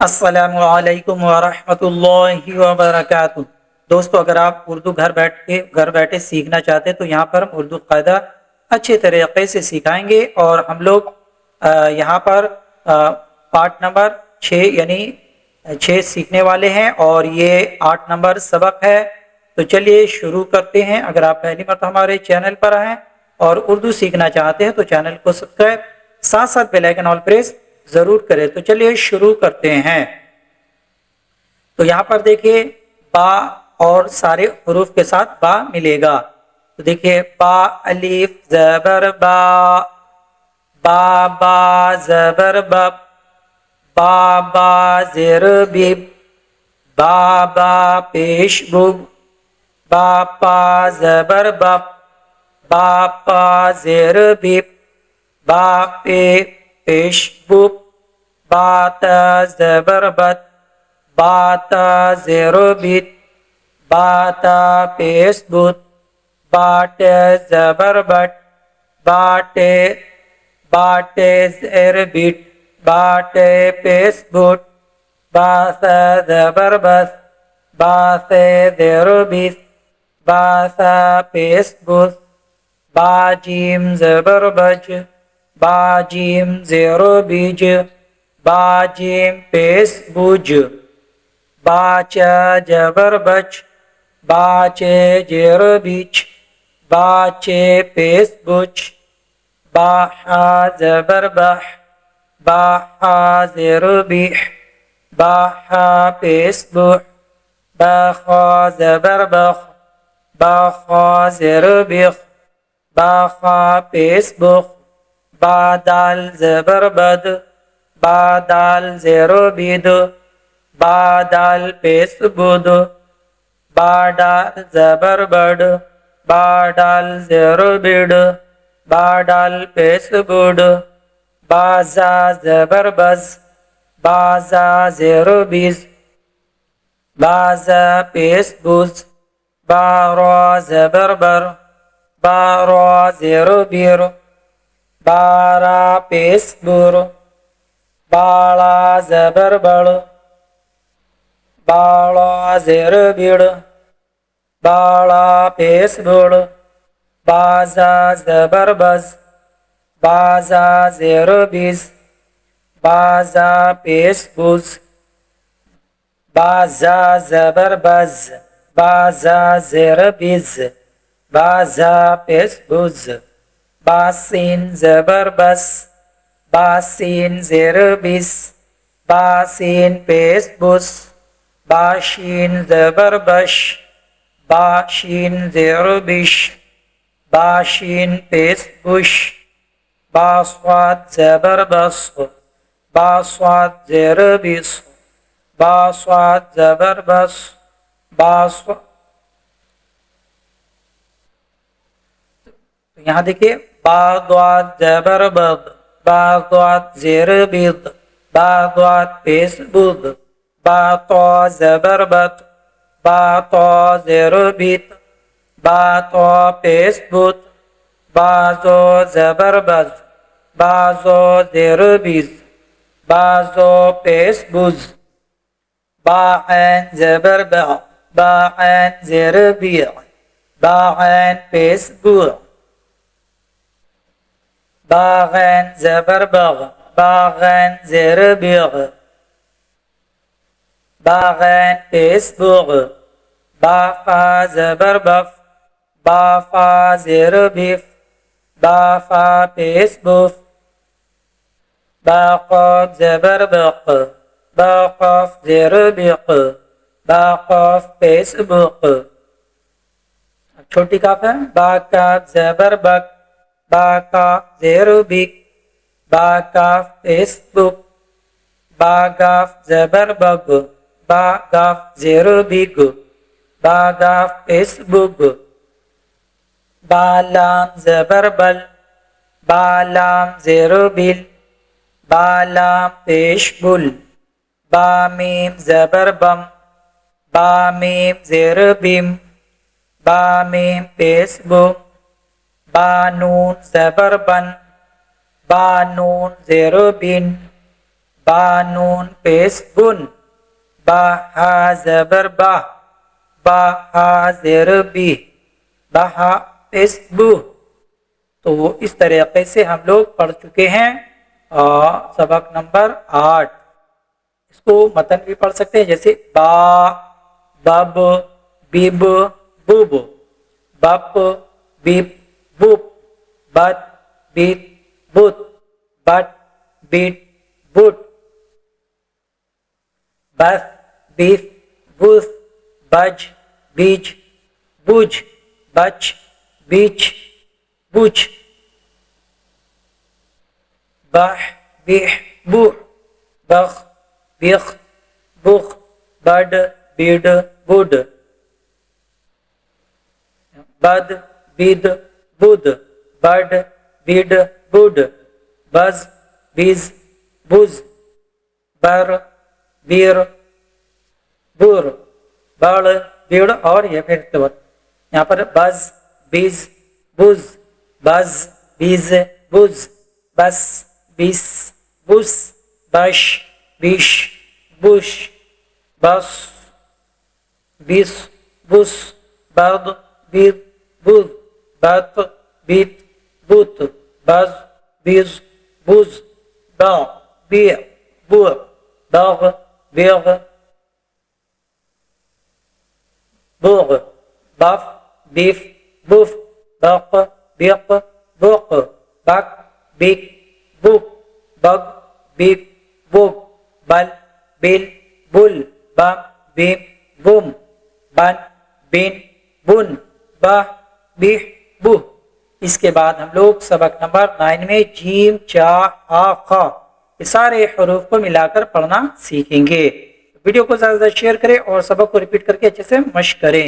अस्सलामुअलैकुम वरहमतुल्लाहि वबरकातुहू। दोस्तों, अगर आप उर्दू घर बैठे सीखना चाहते हैं तो यहाँ पर हम उर्दू कायदा अच्छे तरीके से सिखाएंगे। और हम लोग यहाँ पर पार्ट नंबर 6 यानी 6 सीखने वाले हैं और ये 8 नंबर सबक है। तो चलिए शुरू करते हैं। अगर आप पहली मरतबा हमारे चैनल पर आए और उर्दू सीखना चाहते हैं तो चैनल को सब्सक्राइब, साथ साथ बेल आइकन ऑल प्रेस जरूर करें। तो चलिए शुरू करते हैं। तो यहाँ पर देखिए बा और सारे हरूफ के साथ बा मिलेगा। तो देखिए बा अलीफ जबर बा, बा बा जबर बब, बा बा जेर बिब, बा बा पेश बुब, बा पा जबर बब, बा पा जेर बिब, बा पे पेश बुब, बाता जबर बत, बाता जेरो बित, बाता पेश बुत, बाटे जबर बट, बाटे बाटे जेर बिट, बाटे पेश बुट, बासा जबर बस, बासे जेरो बिस, बासा पेश बुस, बाजीम जबर बज, बाजीम जेरो बीज, बाजीम पेश बुज, बाचा जबर बच, बाचे जेरो बीच, बाचे पेश बुच, बाहा जबर बह, बाहा जेरो बीह, बाहा पेश बुह, बाखा जबर बख, बाखा जेरो बिख, बाखा पेश बुख, बादाल जबर बद, बादाल जेरो बिद, बादाल पेश बुद, बाडाल जबर बड, बाडाल जेरो बिड, बाडाल पेश बुड, बाजा जबर बज, बाजा जेरो बिज, बाजा पेश बुज, बारा जबर बर, बारा जेरो बिर, बारा पेश बुर, बाला जबर बड़, बाला जेर बिड़, बाला पेश बुड़, बाजा जबर बज, बाजा जेरो बिज, बाजा पेश बुज, बाजा जबर बज, बाजा जेर बिज, बाजा पेश बुज, बासीन जबर बस, बासीन जेर बिस, बासीन पेश बुस, बाशीन जबर बश, बाशीन जेर बिश, बाशीन पेश बुश, बास्वाद जबर बस, बास्वाद जेर बिस, बास्वाद जबर बस, बास्वाद। यहाँ देखिए बाद्वाद जबर बद, बाद्वाद जेर बिद, बाद्वाद पेश बुद, बातो जबर बत, बातो जेर बित, बातो पेश बुत, बाजो जबर बज, बाजो जेर बिज, बाजो पेश बुज, बाएन जबर बा, बाएन जेर बिय, बाएन पेश बुर, बागैन जबर बग, बागैन जेर बिग, बागैन पेश बुग, बाफा जबर बफ, बाफा जेर बिफ, बाफा पेश बुफ, बाकफ जबर बक, बाकफ जेर बिक, बाकफ पेश बुक। छोटी काफ है बाकाफ जबर बक, बाकाफ जेर बिक, बाकाफ पेश बुक, बागाफ जबर बग, बागाफ जेर बिग, बागाफ पेश बुग, बालाम जबर बल, बालाम जेर बिल, बालाम पेश बुल, बामीम जबर बम, बामीम जेर बिम, बामीम पेश बुम, बानून जबर बन, बानून जेरो बिन, बा नून पेश बुन, बा हा ज़बर बा, बा हा ज़ेर बी, बा हा पेश बू। तो इस तरीके से हम लोग पढ़ चुके हैं सबक नंबर 8। इसको मतन भी पढ़ सकते हैं, जैसे बा, बब, बिब, बुब, बप, बिप, बुप, बत, बीत, बुत, बट, बीट, बुट, बस, बीस, बुस, बज, बीज, बुझ, बच, बीच, बुझ, बह, बीह, बुह, बख, बिख, बुख, बड, बीड, बुड, बद, बिद, बुद, बड, बीड, बुड, बज, बीज, बुज, बर, बीर, बुर, बड़, बीड़ और ये फिर यहाँ पर बज, बीज, बुज, बज, बीज, बुज, बस, बीस, बुस, बश, बीश, बुश, बस, बीस, बुस, बद, बीत, बुद, बत, बीत, बुत, बज, बीज, बुज, बा, बी, बु, बग, बेग, बुग, बफ, बीफ, बुफ, बक, बिक, बुक, बक, बिक, बुक, बग, बिक, बुक, बल, बिल, बुल, बम, बीम, बुम, बन, बिन, बुन, बह, बिह, बुह। इसके बाद हम लोग सबक नंबर 9 में जीम, चा, हा, खा ये सारे हरूफ को मिलाकर पढ़ना सीखेंगे। वीडियो को ज्यादा शेयर करें और सबक को रिपीट करके अच्छे से मश्क करें।